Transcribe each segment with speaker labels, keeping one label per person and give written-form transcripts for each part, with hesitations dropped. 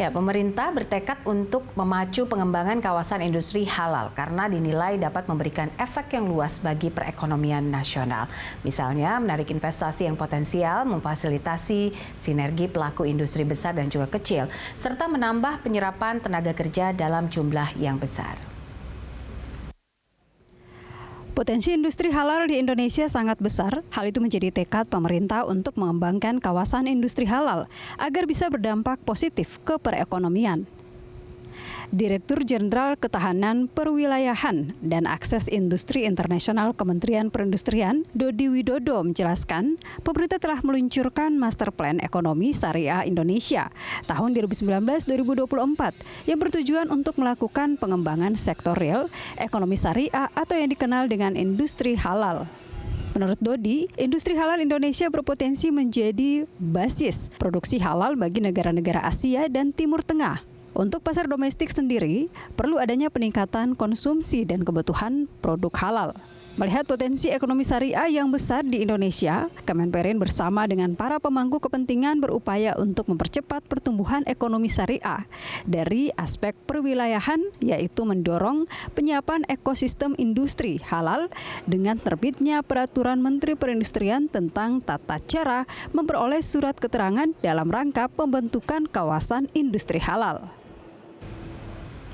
Speaker 1: Ya, pemerintah bertekad untuk memacu pengembangan kawasan industri halal karena dinilai dapat memberikan efek yang luas bagi perekonomian nasional. Misalnya, menarik investasi yang potensial, memfasilitasi sinergi pelaku industri besar dan juga kecil, serta menambah penyerapan tenaga kerja dalam jumlah yang besar.
Speaker 2: Potensi industri halal di Indonesia sangat besar. Hal itu menjadi tekad pemerintah untuk mengembangkan kawasan industri halal agar bisa berdampak positif ke perekonomian. Direktur Jenderal Ketahanan Perwilayahan dan Akses Industri Internasional Kementerian Perindustrian, Dodi Widodo menjelaskan, pemerintah telah meluncurkan Master Plan Ekonomi Syariah Indonesia tahun 2019-2024 yang bertujuan untuk melakukan pengembangan sektor real, ekonomi syariah atau yang dikenal dengan industri halal. Menurut Dodi, industri halal Indonesia berpotensi menjadi basis produksi halal bagi negara-negara Asia dan Timur Tengah. Untuk pasar domestik sendiri, perlu adanya peningkatan konsumsi dan kebutuhan produk halal. Melihat potensi ekonomi syariah yang besar di Indonesia, Kemenperin bersama dengan para pemangku kepentingan berupaya untuk mempercepat pertumbuhan ekonomi syariah dari aspek perwilayahan, yaitu mendorong penyiapan ekosistem industri halal dengan terbitnya Peraturan Menteri Perindustrian tentang tata cara memperoleh surat keterangan dalam rangka pembentukan kawasan industri halal.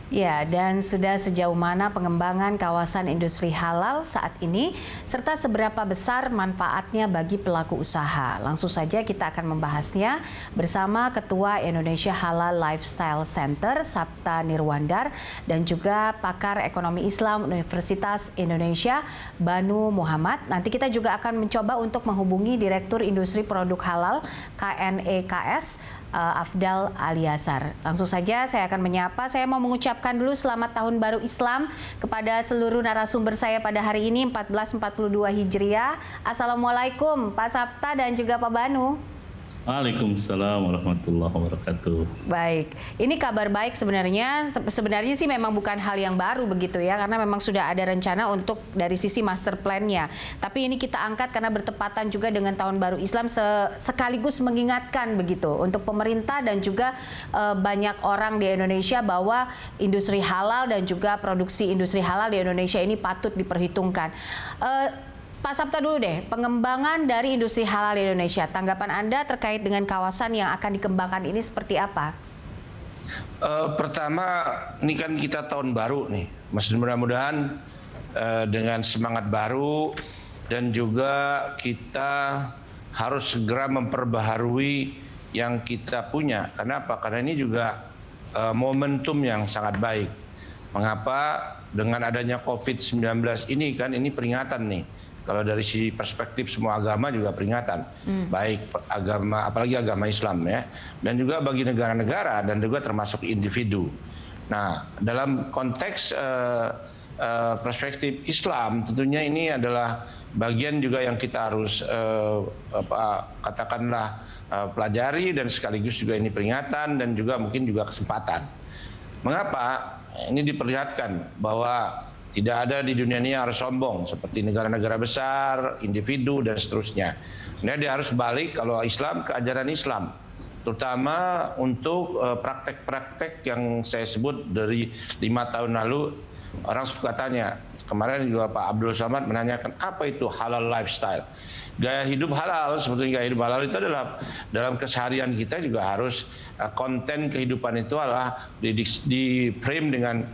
Speaker 1: Ya, dan sudah sejauh mana pengembangan kawasan industri halal saat ini, serta seberapa besar manfaatnya bagi pelaku usaha. Langsung saja kita akan membahasnya bersama Ketua Indonesia Halal Lifestyle Center, Sapta Nirwandar, dan juga pakar ekonomi Islam Universitas Indonesia, Banu Muhammad. Nanti kita juga akan mencoba untuk menghubungi Direktur Industri Produk Halal, KNEKS, Afdal Aliasar. Langsung saja saya akan menyapa. Saya mau mengucapkan dulu selamat tahun baru Islam kepada seluruh narasumber saya pada hari ini 1442 Hijriah. Assalamualaikum Pak Sapta dan juga Pak Banu.
Speaker 3: Waalaikumsalam warahmatullahi wabarakatuh.
Speaker 1: Baik, ini kabar baik sebenarnya. Sebenarnya sih memang bukan hal yang baru begitu ya, karena memang sudah ada rencana untuk dari sisi master plan-nya. Tapi ini kita angkat karena bertepatan juga dengan Tahun Baru Islam, sekaligus mengingatkan begitu untuk pemerintah dan juga banyak orang di Indonesia bahwa industri halal dan juga produksi industri halal di Indonesia ini patut diperhitungkan. Pak Sapta dulu deh, pengembangan dari industri halal di Indonesia, tanggapan Anda terkait dengan kawasan yang akan dikembangkan ini seperti apa?
Speaker 4: Pertama, ini kan kita tahun baru nih, mudah-mudahan dengan semangat baru dan juga kita harus segera memperbaharui yang kita punya. Kenapa? Karena ini juga momentum yang sangat baik. Mengapa? Dengan adanya COVID-19 ini kan ini peringatan nih. Kalau dari sisi perspektif semua agama juga peringatan, baik agama, apalagi agama Islam ya, dan juga bagi negara-negara dan juga termasuk individu. Nah, dalam konteks perspektif Islam, tentunya ini adalah bagian juga yang kita harus katakanlah pelajari dan sekaligus juga ini peringatan dan juga mungkin juga kesempatan. Mengapa? Ini diperlihatkan bahwa tidak ada di dunia ini yang harus sombong seperti negara-negara besar, individu dan seterusnya. Nah, dia harus balik kalau Islam ke ajaran Islam, terutama untuk praktek-praktek yang saya sebut dari 5 tahun lalu. Orang suka tanya, kemarin juga Pak Abdul Somad menanyakan apa itu halal lifestyle. Gaya hidup halal, sebetulnya gaya hidup halal itu adalah dalam keseharian kita juga harus konten kehidupan itu adalah di frame dengan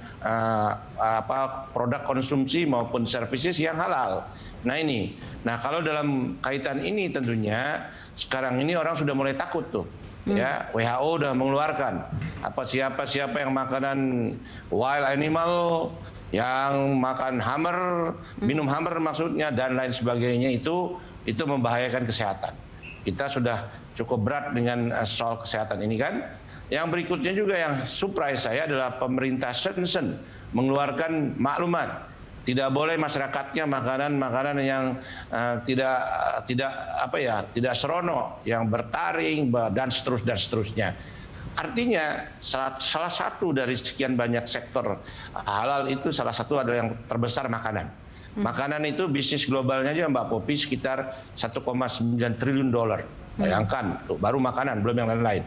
Speaker 4: produk konsumsi maupun services yang halal. Nah kalau dalam kaitan ini tentunya sekarang ini orang sudah mulai takut tuh. Ya, WHO sudah mengeluarkan siapa yang makanan wild animal, yang makan hammer, minum hammer maksudnya dan lain sebagainya itu membahayakan kesehatan. Kita sudah cukup berat dengan soal kesehatan ini kan. Yang berikutnya juga yang surprise saya adalah pemerintah Shenzhen mengeluarkan maklumat tidak boleh masyarakatnya makanan yang tidak serono, yang bertaring dan seterusnya. Artinya salah satu dari sekian banyak sektor halal itu salah satu adalah yang terbesar makanan. Makanan itu bisnis globalnya aja Mbak Popi sekitar $1,9 triliun. Bayangkan, baru makanan, belum yang lain-lain.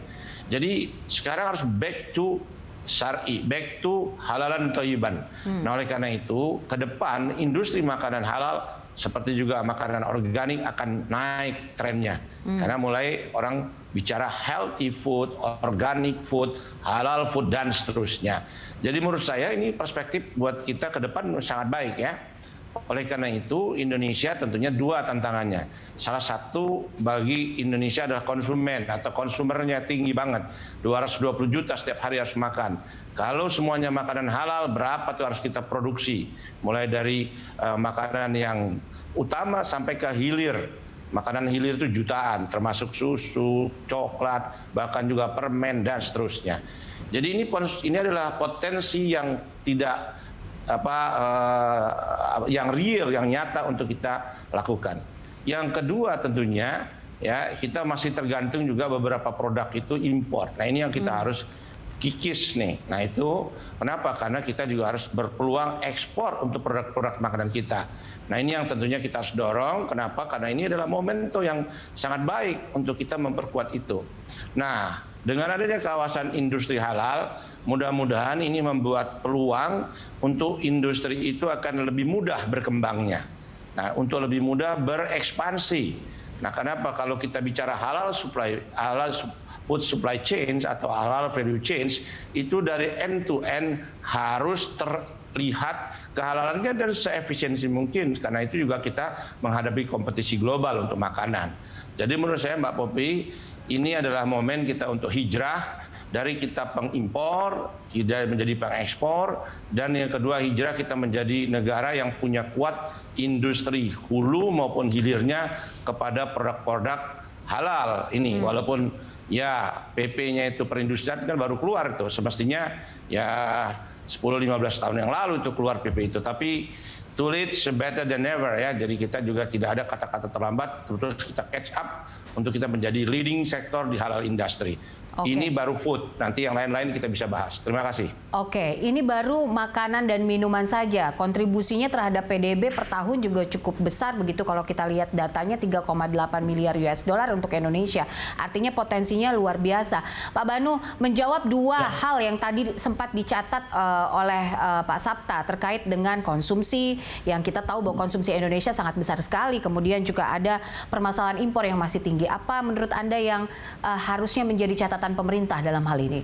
Speaker 4: Jadi sekarang harus back to syar'i, back to halalan thayyiban. Nah, oleh karena itu, ke depan industri makanan halal seperti juga makanan organik akan naik trennya. Karena mulai orang bicara healthy food, organic food, halal food, dan seterusnya. Jadi menurut saya ini perspektif buat kita ke depan sangat baik ya. Oleh karena itu, Indonesia tentunya dua tantangannya. Salah satu bagi Indonesia adalah konsumen atau konsumernya tinggi banget. 220 juta setiap hari harus makan. Kalau semuanya makanan halal, berapa tuh harus kita produksi? Mulai dari makanan yang utama sampai ke hilir. Makanan hilir itu jutaan, termasuk susu, coklat, bahkan juga permen, dan seterusnya. Jadi ini adalah potensi yang tidak yang real, yang nyata untuk kita lakukan. Yang kedua tentunya ya, kita masih tergantung juga beberapa produk itu impor. Nah, ini yang kita harus kikis nih. Nah, itu kenapa? Karena kita juga harus berpeluang ekspor untuk produk-produk makanan kita. Nah, ini yang tentunya kita harus dorong. Kenapa? Karena ini adalah momentum yang sangat baik untuk kita memperkuat itu. Nah, dengan adanya kawasan industri halal, mudah-mudahan ini membuat peluang untuk industri itu akan lebih mudah berkembangnya. Nah, untuk lebih mudah berekspansi. Nah, kenapa? Kalau kita bicara halal food supply chain atau halal value chain, itu dari end to end harus terlihat kehalalannya dan seefisiensi mungkin. Karena itu juga kita menghadapi kompetisi global untuk makanan. Jadi menurut saya, Mbak Popi, ini adalah momen kita untuk hijrah dari kita pengimpor, tidak menjadi pengekspor, dan yang kedua hijrah kita menjadi negara yang punya kuat industri hulu maupun hilirnya kepada produk-produk halal ini. Walaupun ya PP-nya itu perindustrian kan baru keluar itu, semestinya ya 10-15 tahun yang lalu itu keluar PP itu, tapi too late better than never ya. Jadi kita juga tidak ada kata-kata terlambat, terus kita catch up untuk kita menjadi leading sektor di halal industry.
Speaker 1: Oke.
Speaker 4: Ini baru food, nanti yang lain-lain kita bisa bahas. Terima kasih.
Speaker 1: Oke, ini baru makanan dan minuman saja. Kontribusinya terhadap PDB per tahun juga cukup besar begitu kalau kita lihat datanya 3,8 miliar US dollar untuk Indonesia. Artinya potensinya luar biasa. Pak Banu, menjawab dua hal yang tadi sempat dicatat oleh Pak Sapta terkait dengan konsumsi, yang kita tahu bahwa konsumsi Indonesia sangat besar sekali. Kemudian juga ada permasalahan impor yang masih tinggi. Apa menurut Anda yang harusnya menjadi catatan pemerintah dalam hal ini?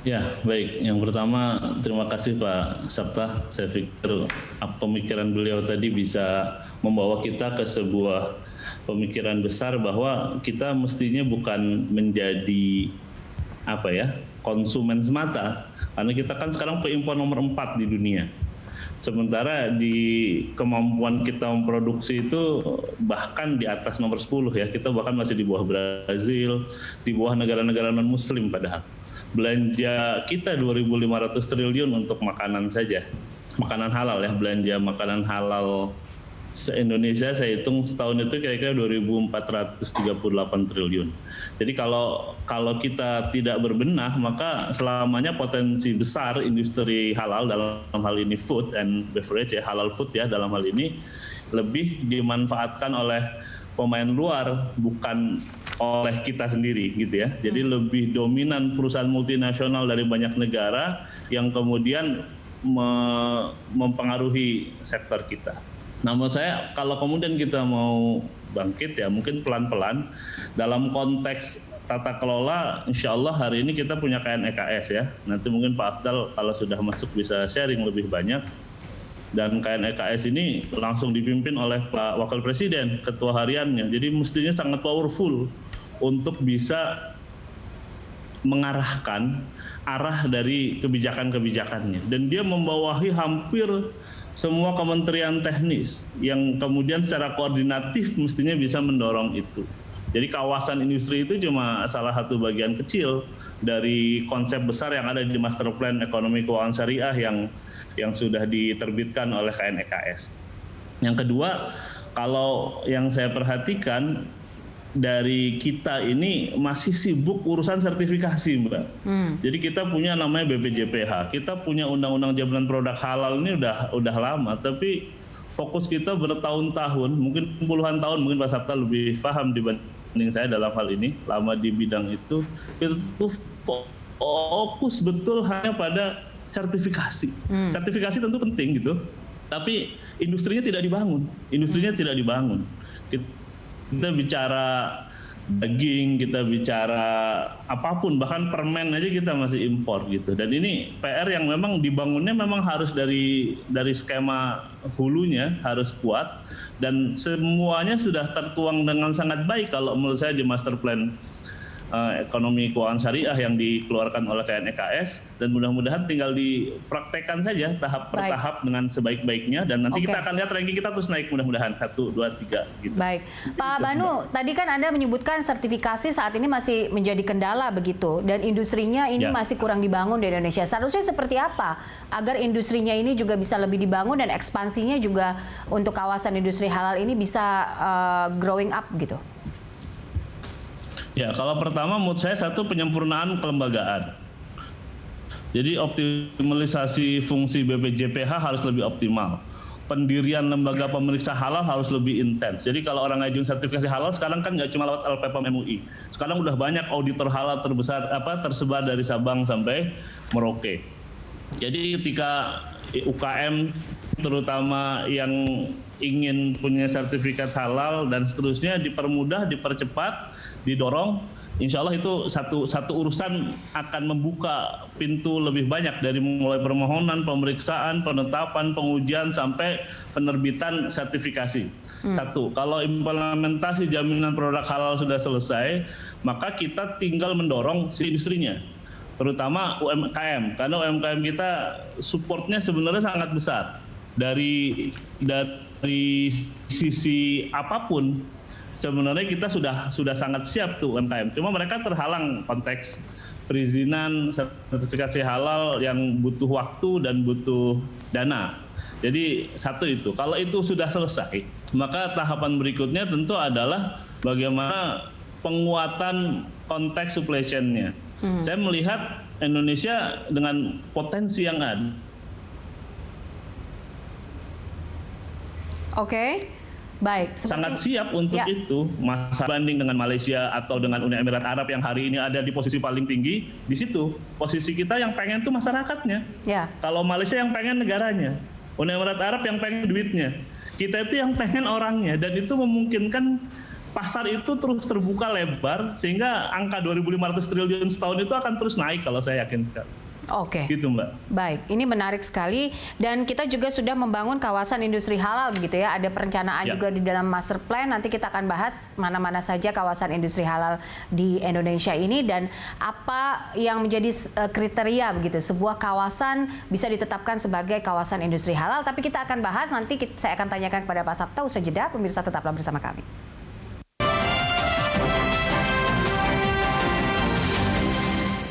Speaker 3: Ya, baik. Yang pertama, terima kasih Pak Sapta. Saya pikir pemikiran beliau tadi bisa membawa kita ke sebuah pemikiran besar bahwa kita mestinya bukan menjadi konsumen semata, karena kita kan sekarang peimpor nomor 4 di dunia. Sementara di kemampuan kita memproduksi itu bahkan di atas nomor 10 ya. Kita bahkan masih di bawah Brazil, di bawah negara-negara non-muslim padahal. Belanja kita 2.500 triliun untuk makanan saja. Makanan halal ya, belanja makanan halal se-Indonesia saya hitung setahun itu kira-kira 2.438 triliun. Jadi kalau kita tidak berbenah, maka selamanya potensi besar industri halal dalam hal ini food and beverage ya, halal food ya dalam hal ini lebih dimanfaatkan oleh pemain luar, bukan oleh kita sendiri gitu ya. Jadi lebih dominan perusahaan multinasional dari banyak negara yang kemudian mempengaruhi sektor kita. Nah, menurut saya kalau kemudian kita mau bangkit ya mungkin pelan-pelan dalam konteks tata kelola. Insya Allah hari ini kita punya KNEKS ya. Nanti mungkin Pak Afdal kalau sudah masuk bisa sharing lebih banyak. Dan KNEKS ini langsung dipimpin oleh Pak Wakil Presiden, ketua hariannya. Jadi mestinya sangat powerful untuk bisa mengarahkan arah dari kebijakan-kebijakannya. Dan dia membawahi hampir semua kementerian teknis yang kemudian secara koordinatif mestinya bisa mendorong itu. Jadi kawasan industri itu cuma salah satu bagian kecil dari konsep besar yang ada di Master Plan Ekonomi Keuangan Syariah yang sudah diterbitkan oleh KNEKS. Yang kedua, kalau yang saya perhatikan dari kita ini masih sibuk urusan sertifikasi, Mbak. Jadi kita punya namanya BPJPH, kita punya Undang-Undang Jaminan Produk Halal ini udah lama, tapi fokus kita bertahun-tahun, mungkin puluhan tahun, mungkin Pak Sapta lebih paham saya dalam hal ini, lama di bidang itu fokus betul hanya pada sertifikasi. Sertifikasi tentu penting gitu, tapi industrinya tidak dibangun. Kita bicara daging, kita bicara apapun, bahkan permen aja kita masih impor gitu. Dan ini PR yang memang dibangunnya memang harus dari skema hulunya harus kuat, dan semuanya sudah tertuang dengan sangat baik kalau menurut saya di master plan ekonomi keuangan syariah yang dikeluarkan oleh KNEKS, dan mudah-mudahan tinggal dipraktekkan saja tahap per tahap dengan sebaik-baiknya, dan nanti kita akan lihat ranking kita terus naik mudah-mudahan 1, 2, 3 gitu.
Speaker 1: Baik, Pak Banu, tadi kan Anda menyebutkan sertifikasi saat ini masih menjadi kendala begitu, dan industrinya ini masih kurang dibangun di Indonesia. Seharusnya seperti apa agar industrinya ini juga bisa lebih dibangun dan ekspansinya juga untuk kawasan industri halal ini bisa growing up gitu?
Speaker 3: Ya, kalau pertama menurut saya satu, penyempurnaan kelembagaan. Jadi optimalisasi fungsi BPJPH harus lebih optimal. Pendirian lembaga pemeriksa halal harus lebih intens. Jadi kalau orang ngajin sertifikasi halal sekarang kan nggak cuma lewat LPPM MUI. Sekarang udah banyak auditor halal tersebar dari Sabang sampai Merauke. Jadi ketika UKM terutama yang ingin punya sertifikat halal dan seterusnya dipermudah, dipercepat, didorong, insya Allah itu satu urusan akan membuka pintu lebih banyak dari mulai permohonan, pemeriksaan, penetapan, pengujian sampai penerbitan sertifikasi. Satu, kalau implementasi jaminan produk halal sudah selesai, maka kita tinggal mendorong si industrinya, terutama UMKM, karena UMKM kita supportnya sebenarnya sangat besar dari sisi apapun. Sebenarnya kita sudah sangat siap tuh UMKM, cuma mereka terhalang konteks perizinan sertifikasi halal yang butuh waktu dan butuh dana. Jadi satu itu, kalau itu sudah selesai, maka tahapan berikutnya tentu adalah bagaimana penguatan konteks supply chain-nya. Saya melihat Indonesia dengan potensi yang ada.
Speaker 1: Oke, baik.
Speaker 3: Sangat siap untuk itu. Masa banding dengan Malaysia atau dengan Uni Emirat Arab yang hari ini ada di posisi paling tinggi, di situ posisi kita yang pengen tuh masyarakatnya. Kalau Malaysia yang pengen negaranya, Uni Emirat Arab yang pengen duitnya, kita itu yang pengen orangnya, dan itu memungkinkan pasar itu terus terbuka lebar sehingga angka 2.500 triliun setahun itu akan terus naik kalau saya yakin sekali.
Speaker 1: Oke.
Speaker 3: Gitu, Mbak.
Speaker 1: Baik, ini menarik sekali, dan kita juga sudah membangun kawasan industri halal begitu ya. Ada perencanaan juga di dalam master plan. Nanti kita akan bahas mana-mana saja kawasan industri halal di Indonesia ini dan apa yang menjadi kriteria begitu sebuah kawasan bisa ditetapkan sebagai kawasan industri halal. Tapi kita akan bahas nanti, saya akan tanyakan kepada Pak Sabta usai jeda. Pemirsa tetaplah bersama kami.